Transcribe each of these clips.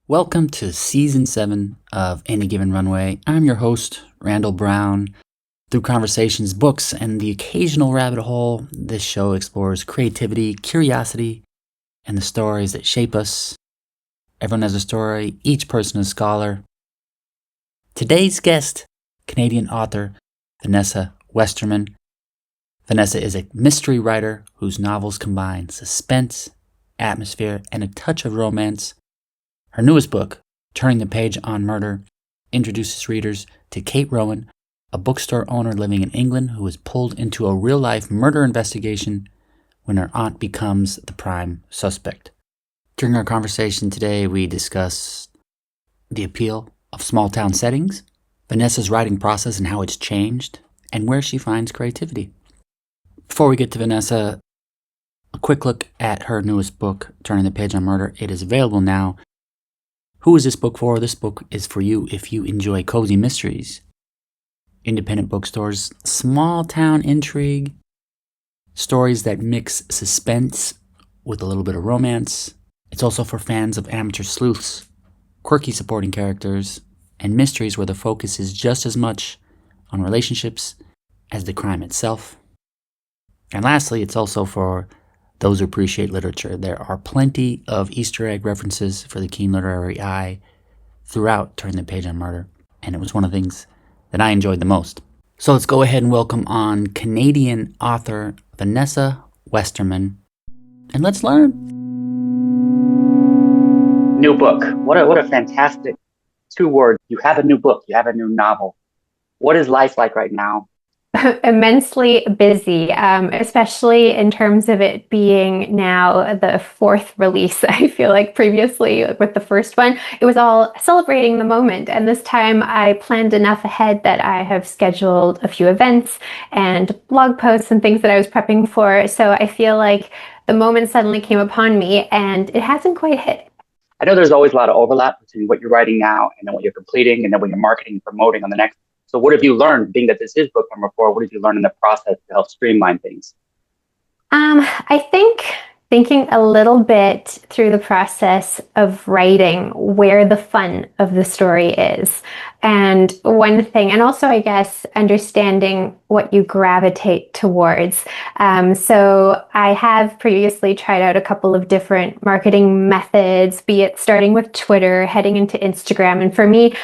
Welcome to Season 7 of Any Given Runway. I'm your host, Randall Brown. Through conversations, books, and the occasional rabbit hole, this show explores creativity, curiosity, and the stories that shape us. Everyone has a story, each person a scholar. Today's guest, Canadian author Vanessa Westermann. Vanessa is a mystery writer whose novels combine suspense, atmosphere, and a touch of romance. Her newest book, Turning the Page on Murder, introduces readers to Kate Rowan, a bookstore owner living in England who is pulled into a real-life murder investigation when her aunt becomes the prime suspect. During our conversation today, we discuss the appeal of small-town settings, Vanessa's writing process and how it's changed, and where she finds creativity. Before we get to Vanessa, a quick look at her newest book, Turning the Page on Murder. It is available now. Who is this book for? This book is for you if you enjoy cozy mysteries, independent bookstores, small town intrigue, stories that mix suspense with a little bit of romance. It's also for fans of amateur sleuths, quirky supporting characters, and mysteries where the focus is just as much on relationships as the crime itself. And lastly, it's also for those who appreciate literature. There are plenty of Easter egg references for the keen literary eye throughout Turning the Page on Murder, and it was one of the things that I enjoyed the most. So let's go ahead and welcome on Canadian author Vanessa Westermann, and let's learn. New book. What a fantastic 2 words. You have a new book. You have a new novel. What is life like right now? Immensely busy, especially in terms of it being now the 4th release. I feel like previously with the first one, it was all celebrating the moment. And this time I planned enough ahead that I have scheduled a few events and blog posts and things that I was prepping for. So I feel like the moment suddenly came upon me and it hasn't quite hit. I know there's always a lot of overlap between what you're writing now and then what you're completing and then what you're marketing and promoting on the next. So what have you learned, being that this is book number 4, what have you learned in the process to help streamline things? I think thinking a little bit through the process of writing where the fun of the story is. And one thing, and also I guess understanding what you gravitate towards. So I have previously tried out a couple of different marketing methods, be it starting with Twitter, heading into Instagram. And for me,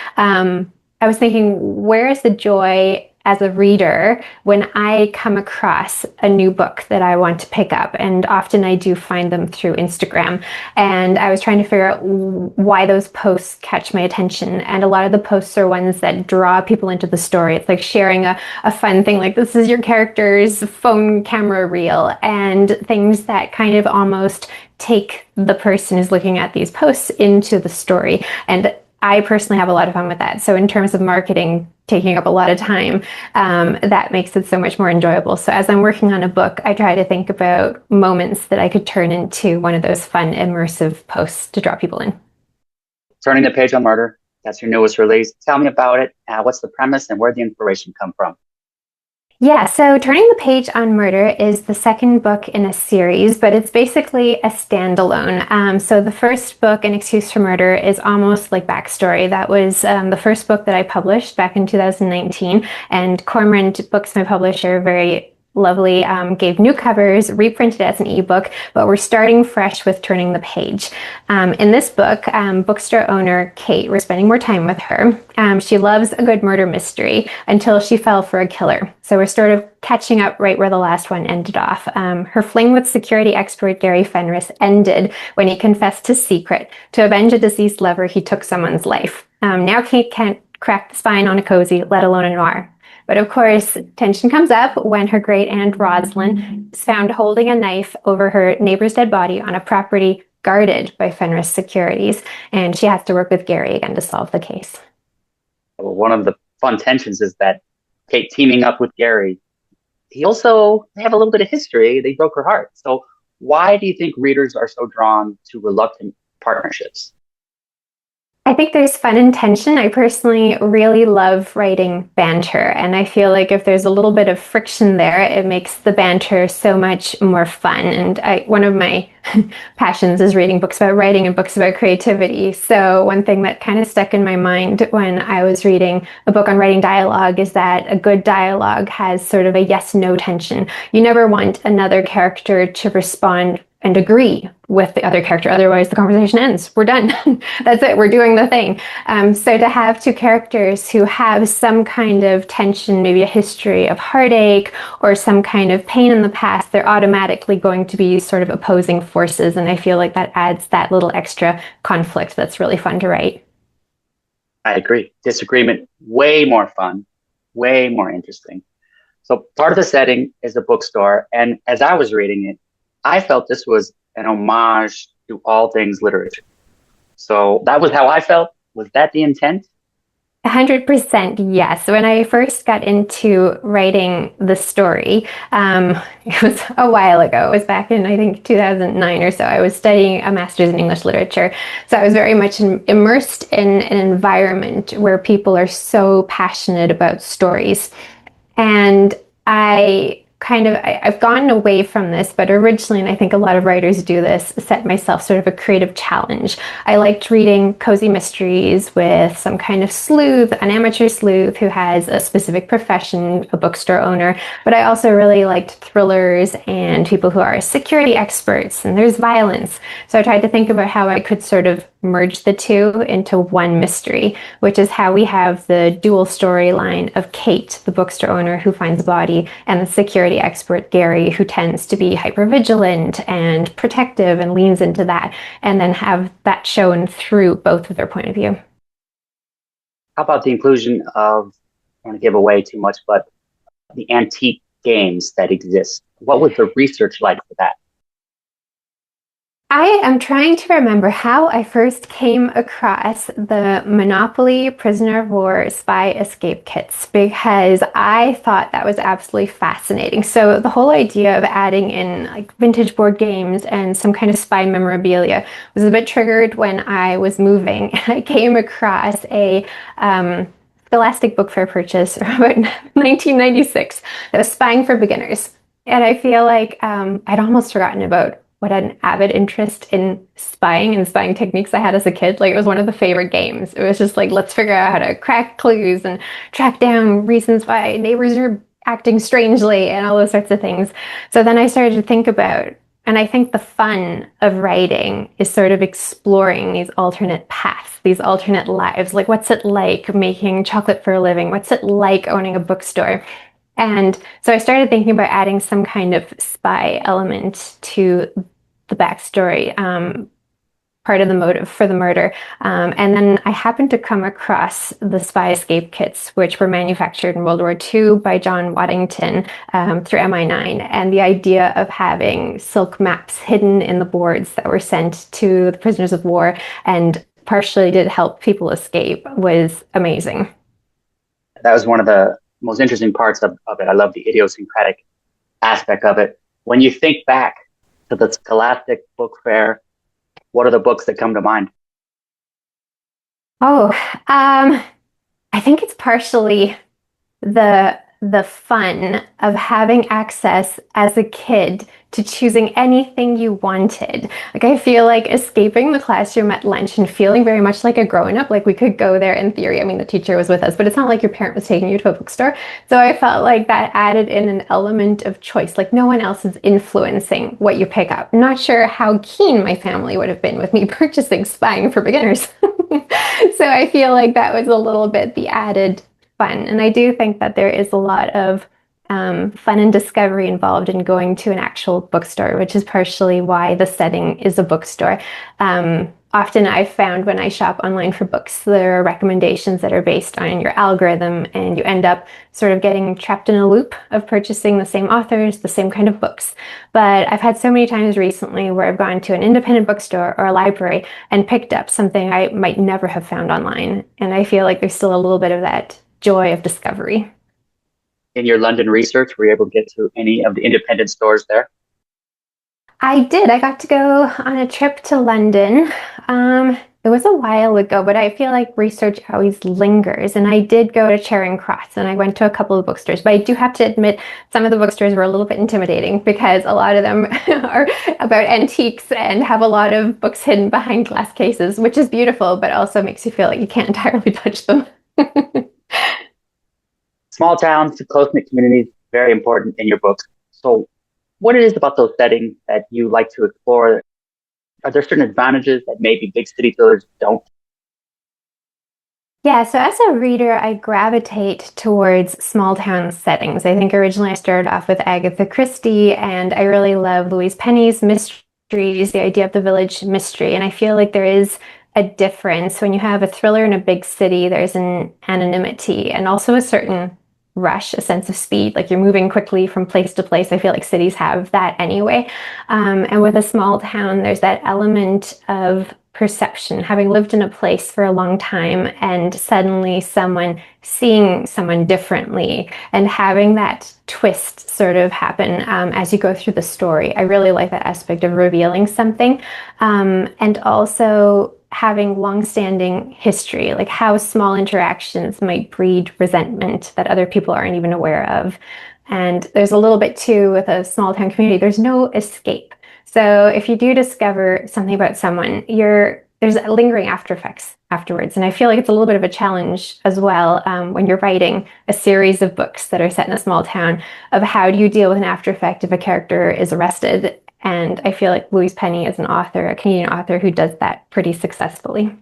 I was thinking, where is the joy as a reader when I come across a new book that I want to pick up? And often I do find them through Instagram. And I was trying to figure out why those posts catch my attention. And a lot of the posts are ones that draw people into the story. It's like sharing a fun thing, like this is your character's phone camera reel, and things that kind of almost take the person who's looking at these posts into the story. And I personally have a lot of fun with that. So in terms of marketing, taking up a lot of time, that makes it so much more enjoyable. So as I'm working on a book, I try to think about moments that I could turn into one of those fun, immersive posts to draw people in. Turning the Page on Murder, that's your newest release. Tell me about it. What's the premise and where did the inspiration come from? Yeah, so Turning the Page on Murder is the second book in a series, but it's basically a standalone. So the first book, An Excuse for Murder, is almost like backstory. That was the first book that I published back in 2019, and Cormorant Books, my publisher, very lovely, gave new covers, reprinted as an ebook, but we're starting fresh with Turning the Page. In this book, bookstore owner Kate, we're spending more time with her. She loves a good murder mystery until she fell for a killer. So we're sort of catching up right where the last one ended off. Her fling with security expert Gary Fenris ended when he confessed his secret. To avenge a deceased lover, he took someone's life. Now Kate can't crack the spine on a cozy, let alone a noir. But of course, tension comes up when her great aunt Rosalind is found holding a knife over her neighbor's dead body on a property guarded by Fenris Securities, and she has to work with Gary again to solve the case. Well, one of the fun tensions is that Kate teaming up with Gary, they have a little bit of history. They broke her heart. So why do you think readers are so drawn to reluctant partnerships? I think there's fun and tension. I personally really love writing banter, and I feel like if there's a little bit of friction there, it makes the banter so much more fun. And one of my passions is reading books about writing and books about creativity. So one thing that kind of stuck in my mind when I was reading a book on writing dialogue is that a good dialogue has sort of a yes-no tension. You never want another character to respond and agree with the other character. Otherwise, the conversation ends. We're done. That's it. We're doing the thing. So to have two characters who have some kind of tension, maybe a history of heartache or some kind of pain in the past, they're automatically going to be sort of opposing forces. And I feel like that adds that little extra conflict that's really fun to write. I agree. Disagreement, way more fun, way more interesting. So part of the setting is a bookstore. And as I was reading it, I felt this was an homage to all things literature. So that was how I felt. Was that the intent? 100% yes. When I first got into writing the story, it was a while ago. It was back in, I think, 2009 or so. I was studying a master's in English literature. So I was very much immersed in an environment where people are so passionate about stories. And I've gone away from this, but originally, and I think a lot of writers do this, set myself sort of a creative challenge. I liked reading cozy mysteries with some kind of sleuth, an amateur sleuth who has a specific profession, a bookstore owner. But I also really liked thrillers and people who are security experts, and there's violence. So I tried to think about how I could sort of merge the two into one mystery, which is how we have the dual storyline of Kate, the bookstore owner who finds a body, and the security expert Gary, who tends to be hypervigilant and protective and leans into that, and then have that shown through both of their point of view. How about the inclusion of, I don't want to give away too much, but the antique games that exist? What was the research like for that? I am trying to remember how I first came across the Monopoly Prisoner of War Spy Escape Kits because I thought that was absolutely fascinating. So the whole idea of adding in like vintage board games and some kind of spy memorabilia was a bit triggered when I was moving. I came across a Scholastic Book Fair purchase about 1996 that was Spying for Beginners. And I feel like I'd almost forgotten about what an avid interest in spying and spying techniques I had as a kid. Like it was one of the favorite games. It was just like, let's figure out how to crack clues and track down reasons why neighbors are acting strangely and all those sorts of things. So then I started to think about, and I think the fun of writing is sort of exploring these alternate paths, these alternate lives. Like what's it like making chocolate for a living? What's it like owning a bookstore? And so I started thinking about adding some kind of spy element to the backstory, part of the motive for the murder. And then I happened to come across the spy escape kits, which were manufactured in World War II by John Waddington through MI9. And the idea of having silk maps hidden in the boards that were sent to the prisoners of war and partially did help people escape was amazing. That was one of the most interesting parts of it. I love the idiosyncratic aspect of it. When you think back to the Scholastic Book Fair, what are the books that come to mind? Oh, I think it's partially the fun of having access as a kid to choosing anything you wanted. Like I feel like escaping the classroom at lunch and feeling very much like a grown-up, like we could go there in theory. I mean, the teacher was with us, but it's not like your parent was taking you to a bookstore. So I felt like that added in an element of choice, like no one else is influencing what you pick up. I'm not sure how keen my family would have been with me purchasing Spying for Beginners. So I feel like that was a little bit the added fun. And I do think that there is a lot of fun and discovery involved in going to an actual bookstore, which is partially why the setting is a bookstore. Often I've found when I shop online for books, there are recommendations that are based on your algorithm, and you end up sort of getting trapped in a loop of purchasing the same authors, the same kind of books. But I've had so many times recently where I've gone to an independent bookstore or a library and picked up something I might never have found online. And I feel like there's still a little bit of that joy of discovery. In your London research, were you able to get to any of the independent stores there? I did. I got to go on a trip to London. It was a while ago, but I feel like research always lingers. And I did go to Charing Cross and I went to a couple of bookstores, but I do have to admit some of the bookstores were a little bit intimidating because a lot of them are about antiques and have a lot of books hidden behind glass cases, which is beautiful, but also makes you feel like you can't entirely touch them. Small towns, close-knit communities, very important in your books. So what it is about those settings that you like to explore? Are there certain advantages that maybe big city fillers don't? Yeah, so as a reader, I gravitate towards small town settings. I think originally I started off with Agatha Christie, and I really love Louise Penny's mysteries, the idea of the village mystery. And I feel like there is a difference when you have a thriller in a big city, there's an anonymity and also a certain rush, a sense of speed, like you're moving quickly from place to place. I feel like cities have that anyway. And with a small town, there's that element of perception, having lived in a place for a long time and suddenly someone seeing someone differently and having that twist sort of happen as you go through the story. I really like that aspect of revealing something. And also having long-standing history, like how small interactions might breed resentment that other people aren't even aware of. And there's a little bit too with a small town community, there's no escape. So if you do discover something about someone, there's lingering after effects afterwards. And I feel like it's a little bit of a challenge as well when you're writing a series of books that are set in a small town of how do you deal with an after effect if a character is arrested. And I feel like Louise Penny is an author, a Canadian author who does that pretty successfully.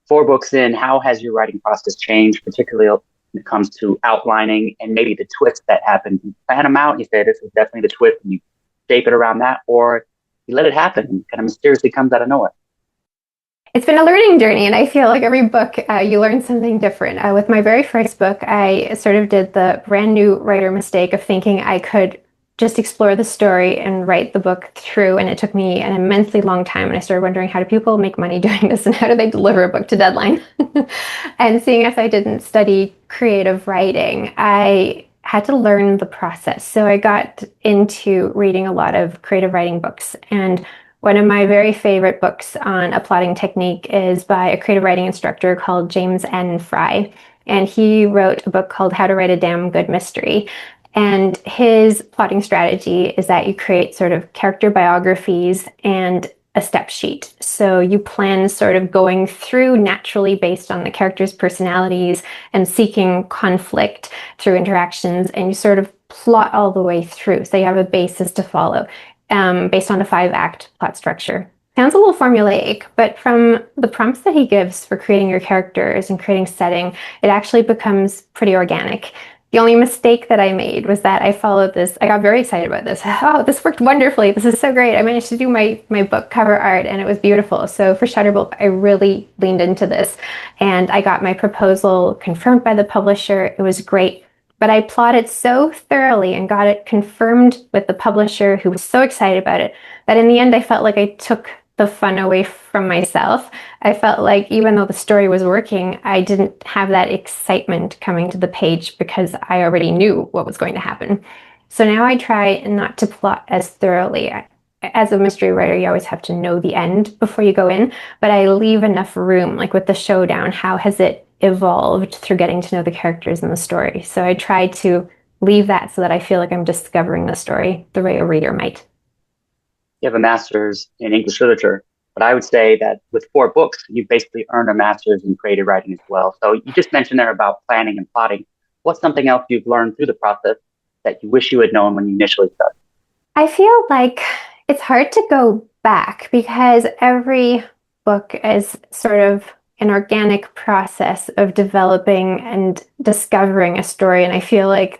4 books in, how has your writing process changed, particularly when it comes to outlining and maybe the twists that happen? You plan them out, you say this is definitely the twist, and you shape it around that, or you let it happen and kind of mysteriously comes out of nowhere. It's been a learning journey, and I feel like every book you learn something different. With my very first book, I sort of did the brand new writer mistake of thinking I could just explore the story and write the book through, and it took me an immensely long time. And I started wondering, how do people make money doing this, and how do they deliver a book to deadline? And seeing as I didn't study creative writing, I had to learn the process. So I got into reading a lot of creative writing books, and one of my very favorite books on a plotting technique is by a creative writing instructor called James N. Fry. And he wrote a book called How to Write a Damn Good Mystery. And his plotting strategy is that you create sort of character biographies and a step sheet. So you plan sort of going through naturally based on the characters' personalities and seeking conflict through interactions, and you sort of plot all the way through. So you have a basis to follow based on a 5-act plot structure. Sounds a little formulaic, but from the prompts that he gives for creating your characters and creating setting, it actually becomes pretty organic. The only mistake that I made was that I followed this. I got very excited about this. Oh, this worked wonderfully. This is so great. I managed to do my book cover art and it was beautiful. So for Shutterbolt, I really leaned into this and I got my proposal confirmed by the publisher. It was great. But I plotted so thoroughly and got it confirmed with the publisher who was so excited about it that in the end I felt like I took the fun away from myself. I felt like even though the story was working, I didn't have that excitement coming to the page because I already knew what was going to happen. So now I try not to plot as thoroughly. As a mystery writer, you always have to know the end before you go in, but I leave enough room, like with the showdown, how has it evolved through getting to know the characters in the story? So I try to leave that so that I feel like I'm discovering the story the way a reader might. You have a master's in English literature, but I would say that with 4 books, you've basically earned a master's in creative writing as well. So you just mentioned there about planning and plotting. What's something else you've learned through the process that you wish you had known when you initially started? I feel like it's hard to go back because every book is sort of an organic process of developing and discovering a story. And I feel like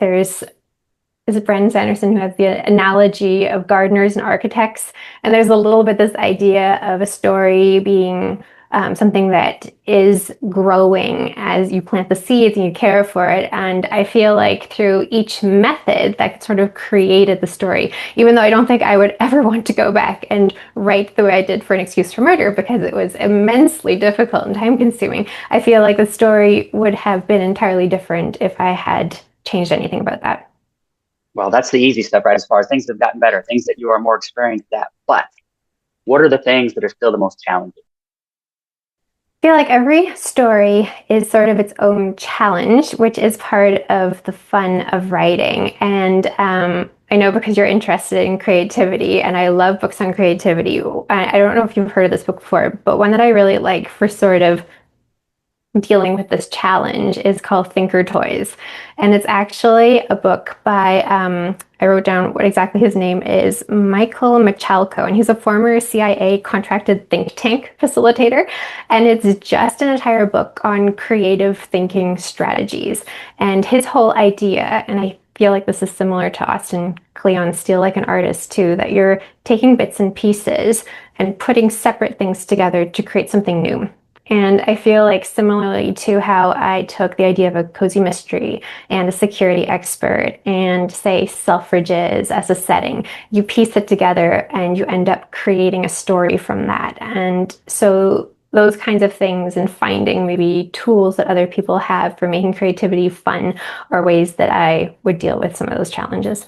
is it Brandon Sanderson who has the analogy of gardeners and architects? And there's a little bit this idea of a story being something that is growing as you plant the seeds and you care for it. And I feel like through each method that sort of created the story, even though I don't think I would ever want to go back and write the way I did for An Excuse for Murder because it was immensely difficult and time consuming, I feel like the story would have been entirely different if I had changed anything about that. Well, that's the easy stuff, right? As far as things have gotten better, things that you are more experienced at. But what are the things that are still the most challenging? I feel like every story is sort of its own challenge, which is part of the fun of writing. And I know because you're interested in creativity, and I love books on creativity. I don't know if you've heard of this book before, but one that I really like for sort of dealing with this challenge is called Thinker Toys. And it's actually a book by, I wrote down what exactly his name is, Michael Michalko, and he's a former CIA contracted think tank facilitator. And it's just an entire book on creative thinking strategies. And his whole idea, and I feel like this is similar to Austin Kleon's Steal Like an Artist too, that you're taking bits and pieces and putting separate things together to create something new. And I feel like similarly to how I took the idea of a cozy mystery and a security expert and say Selfridges as a setting, you piece it together and you end up creating a story from that. And so those kinds of things and finding maybe tools that other people have for making creativity fun are ways that I would deal with some of those challenges.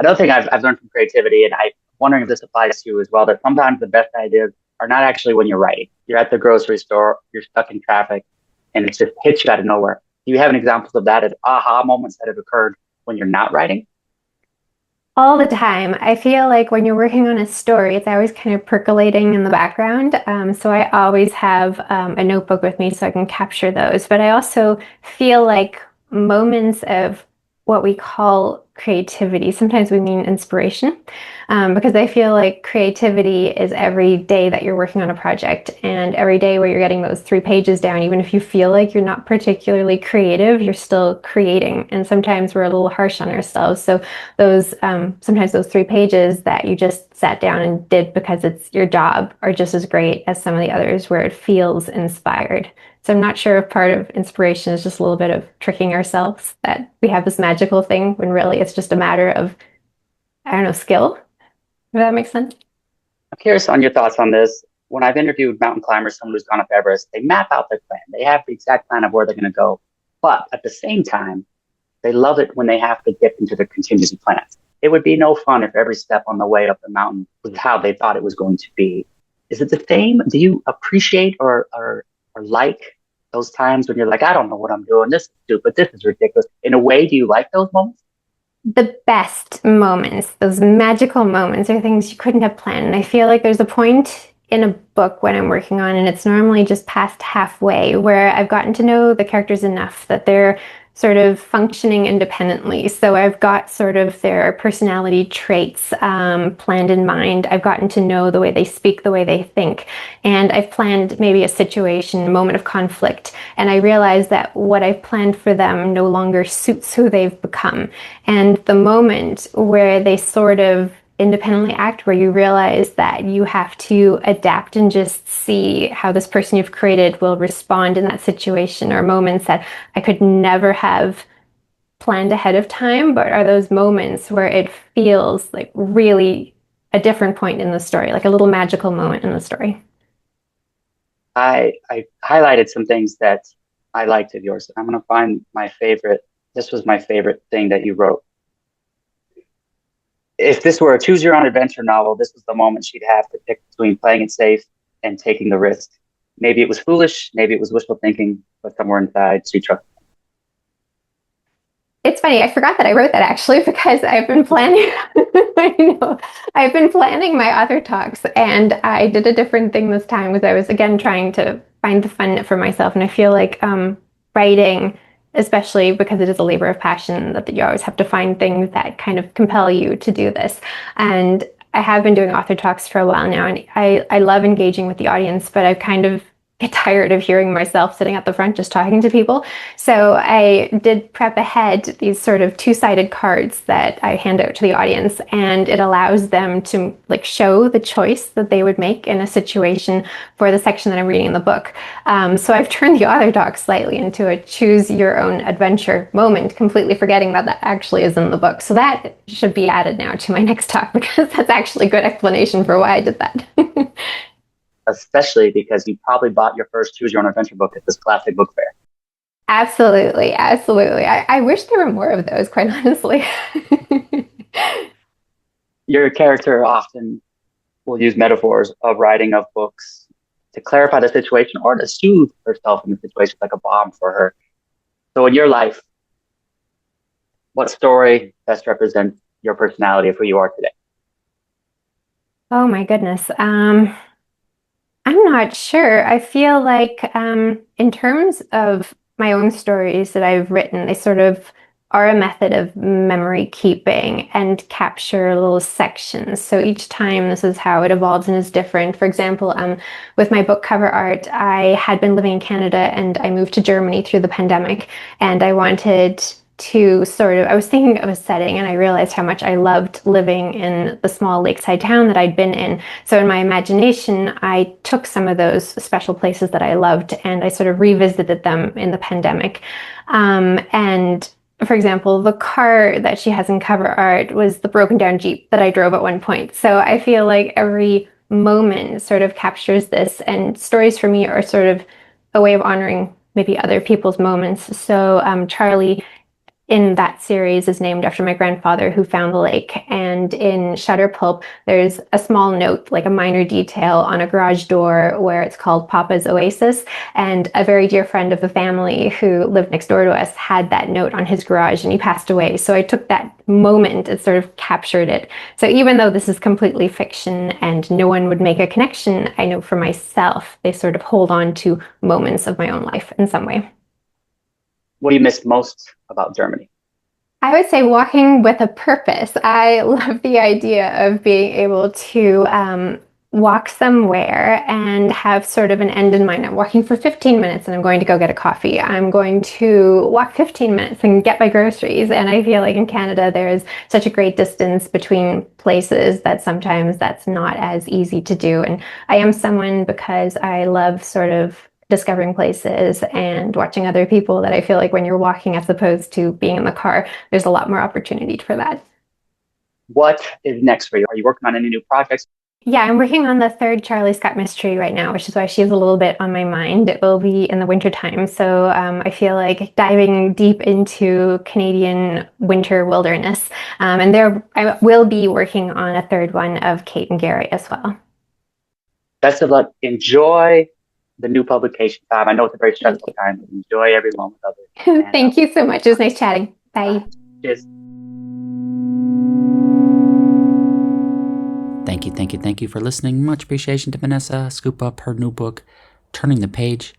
Another thing I've learned from creativity, and I'm wondering if this applies to you as well, that sometimes the best ideas are not actually when you're writing. You're at the grocery store, you're stuck in traffic, and it just hits you out of nowhere. Do you have any examples of that, as aha moments that have occurred when you're not writing? All the time. I feel like when you're working on a story, it's always kind of percolating in the background. So I always have a notebook with me so I can capture those. But I also feel like moments of what we call creativity, sometimes we mean inspiration, because I feel like creativity is every day that you're working on a project and every day where you're getting those 3 pages down, even if you feel like you're not particularly creative, you're still creating. And sometimes we're a little harsh on ourselves. So those sometimes those 3 pages that you just sat down and did because it's your job are just as great as some of the others where it feels inspired. So I'm not sure if part of inspiration is just a little bit of tricking ourselves that we have this magical thing when really it's just a matter of, I don't know, skill. If that makes sense. I'm curious on your thoughts on this. When I've interviewed mountain climbers, someone who's gone up Everest, they map out their plan. They have the exact plan of where they're going to go. But at the same time, they love it when they have to dip into their contingency plans. It would be no fun if every step on the way up the mountain was how they thought it was going to be. Is it the same? Do you appreciate or like those times when you're like, I don't know what I'm doing. This is stupid. This is ridiculous. In a way, do you like those moments? The best moments, those magical moments, are things you couldn't have planned. And I feel like there's a point in a book when I'm working on, and it's normally just past halfway, where I've gotten to know the characters enough that they're sort of functioning independently. So I've got sort of their personality traits planned in mind. I've gotten to know the way they speak, the way they think. And I've planned maybe a situation, a moment of conflict. And I realize that what I've planned for them no longer suits who they've become. And the moment where they sort of independently act, where you realize that you have to adapt and just see how this person you've created will respond in that situation, or moments that I could never have planned ahead of time, but are those moments where it feels like really a different point in the story, like a little magical moment in the story. I highlighted some things that I liked of yours. I'm going to find my favorite. This was my favorite thing that you wrote. If this were a choose your own adventure novel, this was the moment she'd have to pick between playing it safe and taking the risk. Maybe it was foolish, maybe it was wishful thinking, but somewhere inside she trusted. It's funny, I forgot that I wrote that actually because I've been planning, I know, I've been planning my author talks, and I did a different thing this time because I was again trying to find the fun for myself. And I feel like writing, especially because it is a labor of passion, that you always have to find things that kind of compel you to do this. And I have been doing author talks for a while now, and I love engaging with the audience, but I've kind of get tired of hearing myself sitting at the front just talking to people. So I did prep ahead these sort of two-sided cards that I hand out to the audience, and it allows them to like show the choice that they would make in a situation for the section that I'm reading in the book. So I've turned the author talk slightly into a choose your own adventure moment, completely forgetting that that actually is in the book. So that should be added now to my next talk because that's actually a good explanation for why I did that. Especially because you probably bought your first choose your own adventure book at this classic book fair. Absolutely, absolutely. I wish there were more of those, quite honestly. Your character often will use metaphors of writing of books to clarify the situation or to soothe herself in the situation, like a balm for her. So in your life, what story best represents your personality of who you are today? Oh my goodness. I'm not sure. I feel like, in terms of my own stories that I've written, they sort of are a method of memory keeping and capture little sections. So each time this is how it evolves and is different. For example, with my book cover art, I had been living in Canada and I moved to Germany through the pandemic, and I wanted to I was thinking of a setting and I realized how much I loved living in the small lakeside town that I'd been in. So in my imagination, I took some of those special places that I loved and I sort of revisited them in the pandemic. And for example, the car that she has in cover art was the broken down Jeep that I drove at one point. So I feel like every moment sort of captures this, and stories for me are sort of a way of honoring maybe other people's moments. So Charlie in that series is named after my grandfather who found the lake. And in Shutter Pulp, there's a small note, like a minor detail on a garage door where it's called Papa's Oasis. And a very dear friend of the family who lived next door to us had that note on his garage and he passed away. So I took that moment and sort of captured it. So even though this is completely fiction and no one would make a connection, I know for myself, they sort of hold on to moments of my own life in some way. What do you miss most about Germany? I would say walking with a purpose. I love the idea of being able to walk somewhere and have sort of an end in mind. I'm walking for 15 minutes and I'm going to go get a coffee. I'm going to walk 15 minutes and get my groceries. And I feel like in Canada, there is such a great distance between places that sometimes that's not as easy to do. And I am someone, because I love sort of discovering places and watching other people, that I feel like when you're walking as opposed to being in the car, there's a lot more opportunity for that. What is next for you? Are you working on any new projects? Yeah, I'm working on the third Charlie Scott mystery right now, which is why she's a little bit on my mind. It will be in the winter time. So I feel like diving deep into Canadian winter wilderness. And there I will be working on a third one of Kate and Gary as well. Best of luck. Enjoy the new publication time. I know it's a very Thank stressful time, but enjoy every moment of it. you. And Thank you so much. It was nice chatting. Bye. cheers. Thank you for listening. Much appreciation to Vanessa. Scoop up her new book, Turning the Page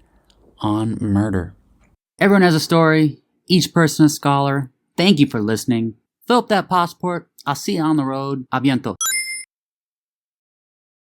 on Murder. Everyone has a story, each person a scholar. Thank you for listening. Fill up that passport. I'll see you on the road. Aviento.